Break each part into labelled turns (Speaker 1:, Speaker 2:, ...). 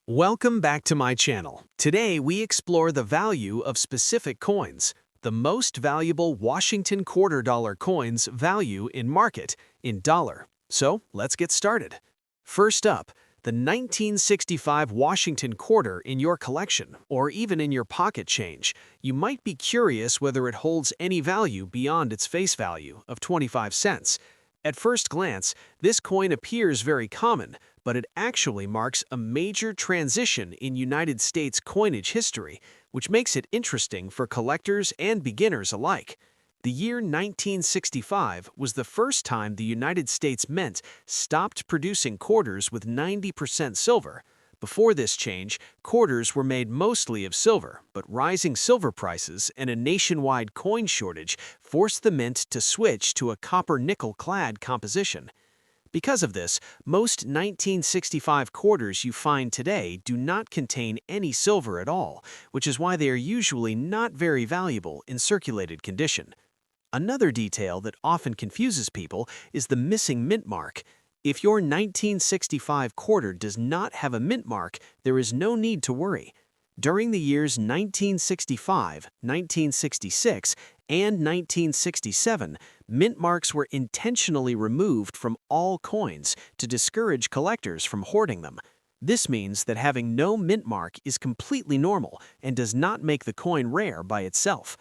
Speaker 1: Welcome back to my channel. Today we explore the value of specific coins, the most valuable Washington quarter dollar coins value in market in dollar. So let's get started. First up, the 1965 Washington quarter in your collection or even in your pocket change. You might be curious whether it holds any value beyond its face value of 25 cents. At first glance, this coin appears very common, but it actually marks a major transition in United States coinage history, which makes it interesting for collectors and beginners alike. The year 1965 was the first time the United States Mint stopped producing quarters with 90% silver. Before this change, quarters were made mostly of silver, but rising silver prices and a nationwide coin shortage forced the mint to switch to a copper-nickel-clad composition. Because of this, most 1965 quarters you find today do not contain any silver at all, which is why they are usually not very valuable in circulated condition. Another detail that often confuses people is the missing mint mark. If your 1965 quarter does not have a mint mark, there is no need to worry. During the years 1965, 1966, and 1967, mint marks were intentionally removed from all coins to discourage collectors from hoarding them. This means that having no mint mark is completely normal and does not make the coin rare by itself.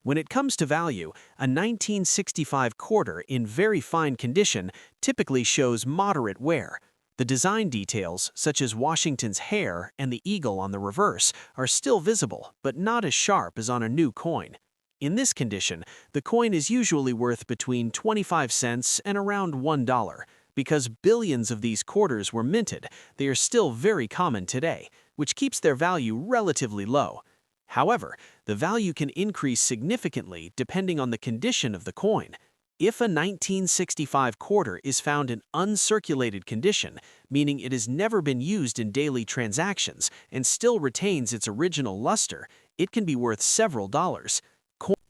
Speaker 1: When it comes to value, a 1965 quarter in very fine condition typically shows moderate wear. The design details, such as Washington's hair and the eagle on the reverse, are still visible, but not as sharp as on a new coin. In this condition, the coin is usually worth between 25 cents and around $1. Because billions of these quarters were minted, they are still very common today, which keeps their value relatively low. However, the value can increase significantly depending on the condition of the coin. If a 1965 quarter is found in uncirculated condition, meaning it has never been used in daily transactions and still retains its original luster, it can be worth several dollars.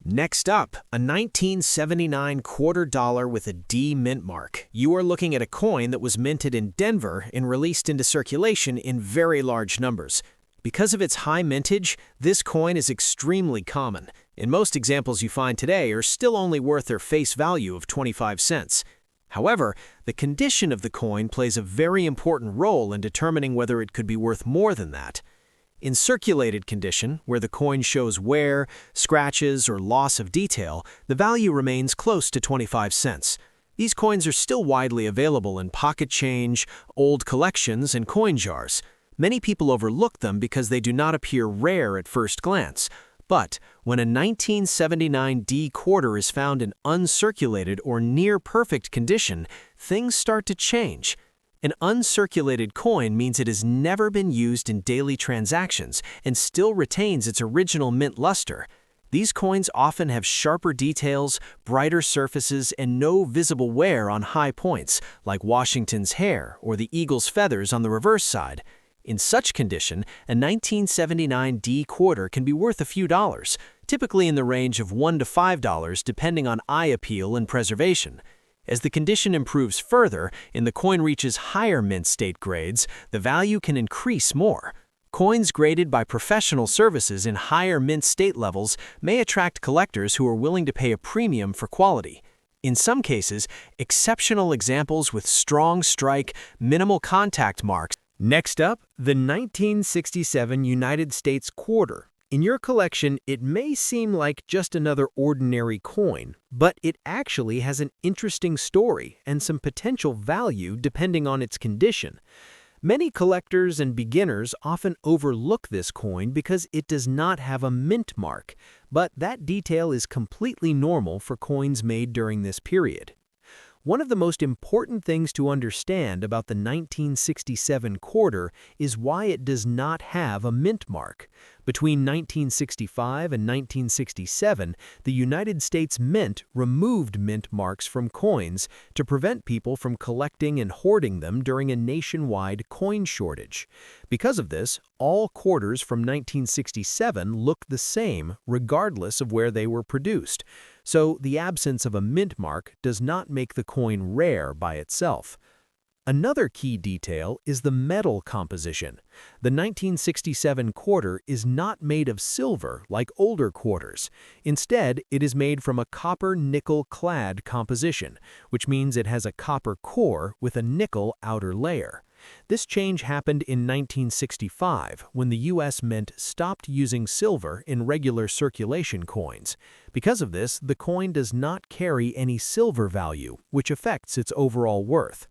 Speaker 1: Next up, a 1979 quarter dollar with a D mint mark. You are looking at a coin that was minted in Denver and released into circulation in very large numbers. Because of its high mintage, this coin is extremely common, and most examples you find today are still only worth their face value of 25 cents. However, the condition of the coin plays a very important role in determining whether it could be worth more than that. In circulated condition, where the coin shows wear, scratches, or loss of detail, the value remains close to 25 cents. These coins are still widely available in pocket change, old collections, and coin jars. Many people overlook them because they do not appear rare at first glance. But when a 1979 D quarter is found in uncirculated or near-perfect condition, things start to change. An uncirculated coin means it has never been used in daily transactions and still retains its original mint luster. These coins often have sharper details, brighter surfaces, and no visible wear on high points, like Washington's hair or the eagle's feathers on the reverse side. In such condition, a 1979 D quarter can be worth a few dollars, typically in the range of $1 to $5 depending on eye appeal and preservation. As the condition improves further and the coin reaches higher mint state grades, the value can increase more. Coins graded by professional services in higher mint state levels may attract collectors who are willing to pay a premium for quality. In some cases, exceptional examples with strong strike, minimal contact marks. Next up, the 1967 United States quarter. In your collection, it may seem like just another ordinary coin, but it actually has an interesting story and some potential value depending on its condition. Many collectors and beginners often overlook this coin because it does not have a mint mark, but that detail is completely normal for coins made during this period. One of the most important things to understand about the 1967 quarter is why it does not have a mint mark. Between 1965 and 1967, the United States Mint removed mint marks from coins to prevent people from collecting and hoarding them during a nationwide coin shortage. Because of this, all quarters from 1967 look the same regardless of where they were produced. So the absence of a mint mark does not make the coin rare by itself.
Speaker 2: Another key detail is the metal composition. The 1967 quarter is not made of silver like older quarters. Instead, it is made from a copper-nickel clad composition, which means it has a copper core with a nickel outer layer. This change happened in 1965 when the U.S. Mint stopped using silver in regular circulation coins. Because of this, the coin does not carry any silver value, which affects its overall worth.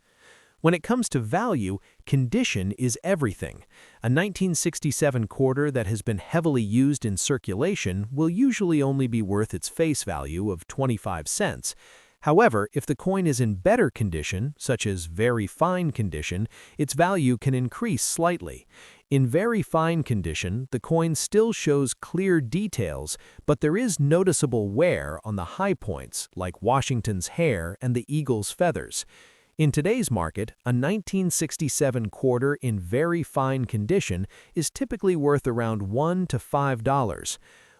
Speaker 2: When it comes to value, condition is everything. A 1967 quarter that has been heavily used in circulation will usually only be worth its face value of 25 cents. However, if the coin is in better condition, such as very fine condition, its value can increase slightly. In very fine condition, the coin still shows clear details, but there is noticeable wear on the high points, like Washington's hair and the eagle's feathers. In today's market, a 1967 quarter in very fine condition is typically worth around $1 to $5.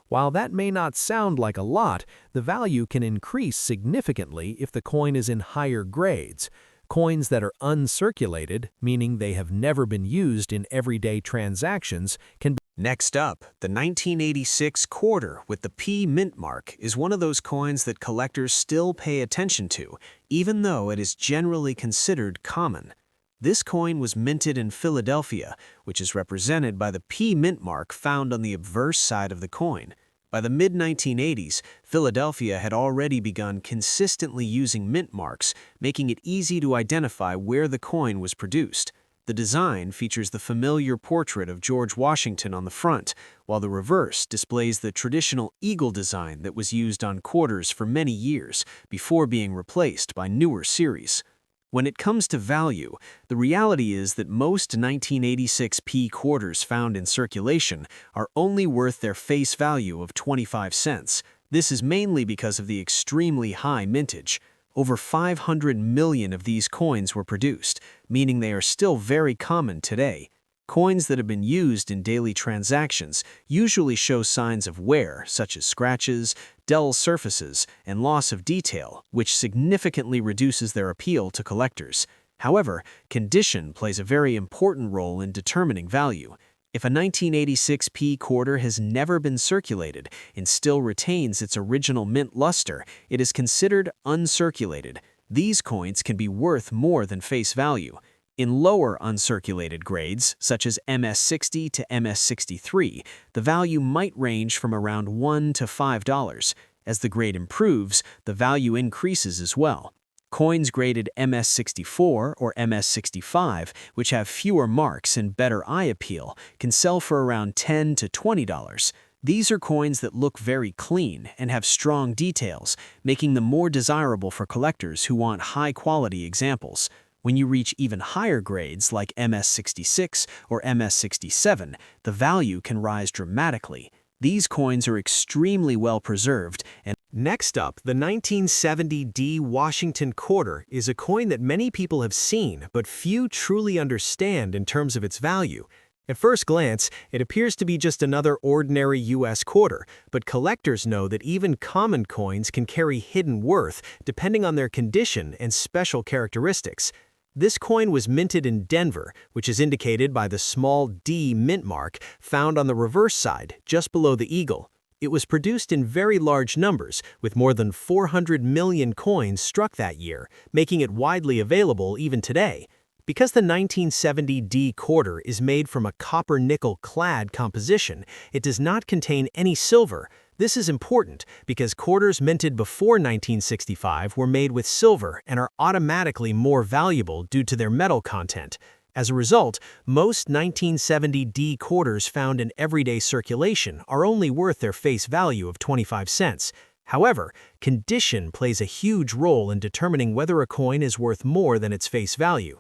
Speaker 2: While that may not sound like a lot, the value can increase significantly if the coin is in higher grades. Coins that are uncirculated, meaning they have never been used in everyday transactions, can be.
Speaker 1: Next up, the 1986 quarter with the P mint mark is one of those coins that collectors still pay attention to, even though it is generally considered common. This coin was minted in Philadelphia, which is represented by the P mint mark found on the obverse side of the coin. By the mid-1980s, Philadelphia had already begun consistently using mint marks, making it easy to identify where the coin was produced. The design features the familiar portrait of George Washington on the front, while the reverse displays the traditional eagle design that was used on quarters for many years before being replaced by newer series. When it comes to value, the reality is that most 1986 P quarters found in circulation are only worth their face value of 25 cents. This is mainly because of the extremely high mintage. Over 500 million of these coins were produced, meaning they are still very common today. Coins that have been used in daily transactions usually show signs of wear, such as scratches, dull surfaces, and loss of detail, which significantly reduces their appeal to collectors. However, condition plays a very important role in determining value. If a 1986 P quarter has never been circulated and still retains its original mint luster, it is considered uncirculated. These coins can be worth more than face value. In lower uncirculated grades, such as MS60 to MS63, the value might range from around $1 to $5. As the grade improves, the value increases as well. Coins graded MS64 or MS65, which have fewer marks and better eye appeal, can sell for around $10 to $20. These are coins that look very clean and have strong details, making them more desirable for collectors who want high-quality examples. When you reach even higher grades like MS66 or MS67, the value can rise dramatically. These coins are extremely well preserved and
Speaker 2: Next up, the 1970D Washington quarter is a coin that many people have seen, but few truly understand in terms of its value. At first glance, it appears to be just another ordinary U.S. quarter, but collectors know that even common coins can carry hidden worth depending on their condition and special characteristics. This coin was minted in Denver, which is indicated by the small D mint mark found on the reverse side, just below the eagle. It was produced in very large numbers, with more than 400 million coins struck that year, making it widely available even today. Because the 1970D quarter is made from a copper-nickel clad composition, it does not contain any silver. This is important because quarters minted before 1965 were made with silver and are automatically more valuable due to their metal content. As a result, most 1970D quarters found in everyday circulation are only worth their face value of 25 cents. However, condition plays a huge role in determining whether a coin is worth more than its face value.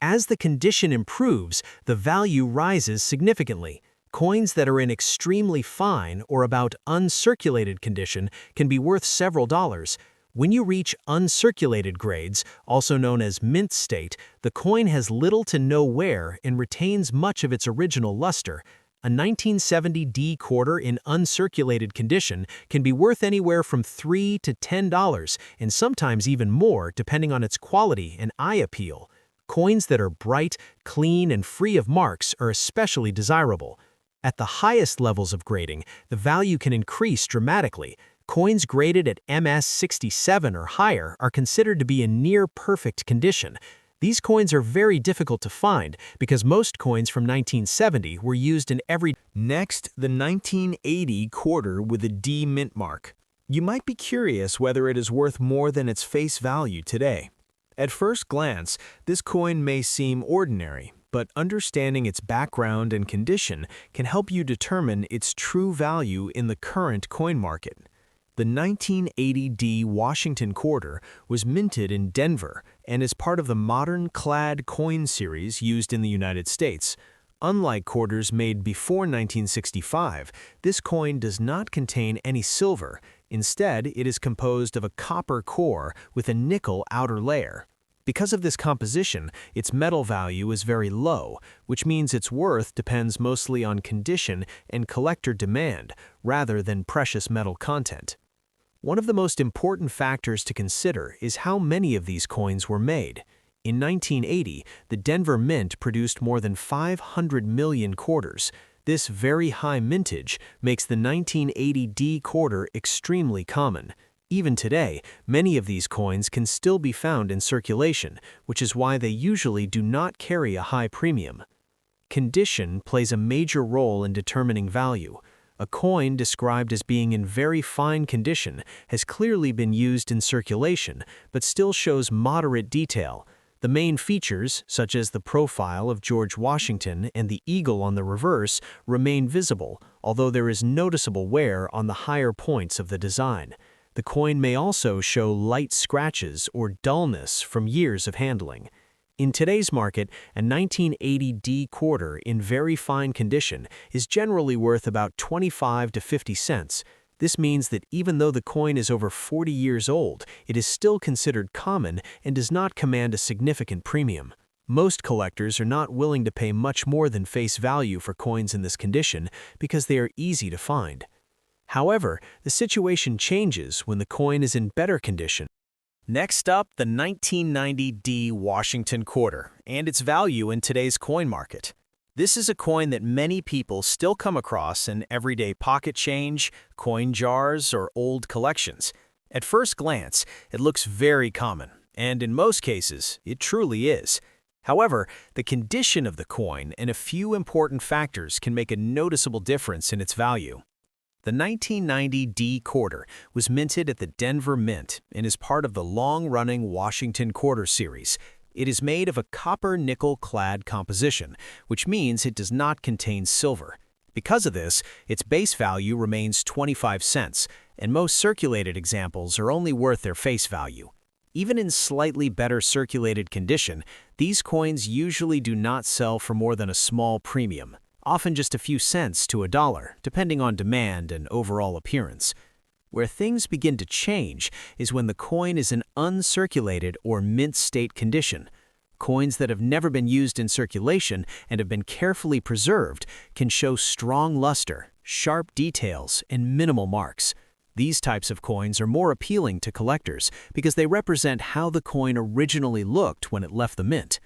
Speaker 2: As the condition improves, the value rises significantly. Coins that are in extremely fine or about uncirculated condition can be worth several dollars. When you reach uncirculated grades, also known as mint state, the coin has little to no wear and retains much of its original luster. A 1970D quarter in uncirculated condition can be worth anywhere from $3 to $10, and sometimes even more depending on its quality and eye appeal. Coins that are bright, clean, and free of marks are especially desirable. At the highest levels of grading, the value can increase dramatically. Coins graded at MS67 or higher are considered to be in near-perfect condition. These coins are very difficult to find because most coins from 1970 were used in every.
Speaker 3: Next, the 1980 quarter with a D mint mark. You might be curious whether it is worth more than its face value today. At first glance, this coin may seem ordinary, but understanding its background and condition can help you determine its true value in the current coin market. The 1980D Washington quarter was minted in Denver and is part of the modern clad coin series used in the United States. Unlike quarters made before 1965, this coin does not contain any silver. Instead, it is composed of a copper core with a nickel outer layer. Because of this composition, its metal value is very low, which means its worth depends mostly on condition and collector demand rather than precious metal content. One of the most important factors to consider is how many of these coins were made. In 1980, the Denver Mint produced more than 500 million quarters. This very high mintage makes the 1980D quarter extremely common. Even today, many of these coins can still be found in circulation, which is why they usually do not carry a high premium. Condition plays a major role in determining value. A coin described as being in very fine condition has clearly been used in circulation, but still shows moderate detail. The main features, such as the profile of George Washington and the eagle on the reverse, remain visible, although there is noticeable wear on the higher points of the design. The coin may also show light scratches or dullness from years of handling. In today's market, a 1980D quarter in very fine condition is generally worth about 25 to 50 cents. This means that even though the coin is over 40 years old, it is still considered common and does not command a significant premium. Most collectors are not willing to pay much more than face value for coins in this condition because they are easy to find. However, the situation changes when the coin is in better condition.
Speaker 1: Next up, the 1990D Washington quarter and its value in today's coin market. This is a coin that many people still come across in everyday pocket change, coin jars, or old collections. At first glance, it looks very common, and in most cases, it truly is. However, the condition of the coin and a few important factors can make a noticeable difference in its value. The 1990D quarter was minted at the Denver Mint and is part of the long-running Washington quarter series. It is made of a copper-nickel-clad composition, which means it does not contain silver. Because of this, its base value remains 25 cents, and most circulated examples are only worth their face value. Even in slightly better circulated condition, these coins usually do not sell for more than a small premium, often just a few cents to $1, depending on demand and overall appearance. Where things begin to change is when the coin is in uncirculated or mint state condition. Coins that have never been used in circulation and have been carefully preserved can show strong luster, sharp details, and minimal marks. These types of coins are more appealing to collectors because they represent how the coin originally looked when it left the mint.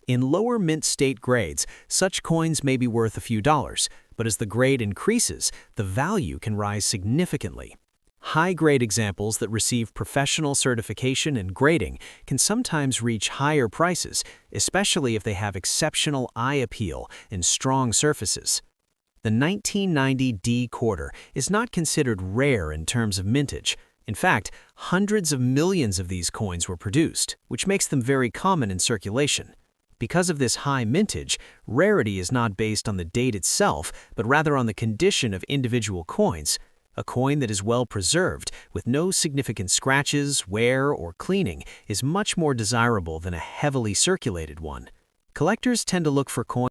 Speaker 1: In lower mint state grades, such coins may be worth a few dollars, but as the grade increases, the value can rise significantly. High-grade examples that receive professional certification and grading can sometimes reach higher prices, especially if they have exceptional eye appeal and strong surfaces. The 1990D quarter is not considered rare in terms of mintage. In fact, hundreds of millions of these coins were produced, which makes them very common in circulation. Because of this high mintage, rarity is not based on the date itself, but rather on the condition of individual coins. A coin that is well preserved, with no significant scratches, wear, or cleaning, is much more desirable than a heavily circulated one. Collectors tend to look for coins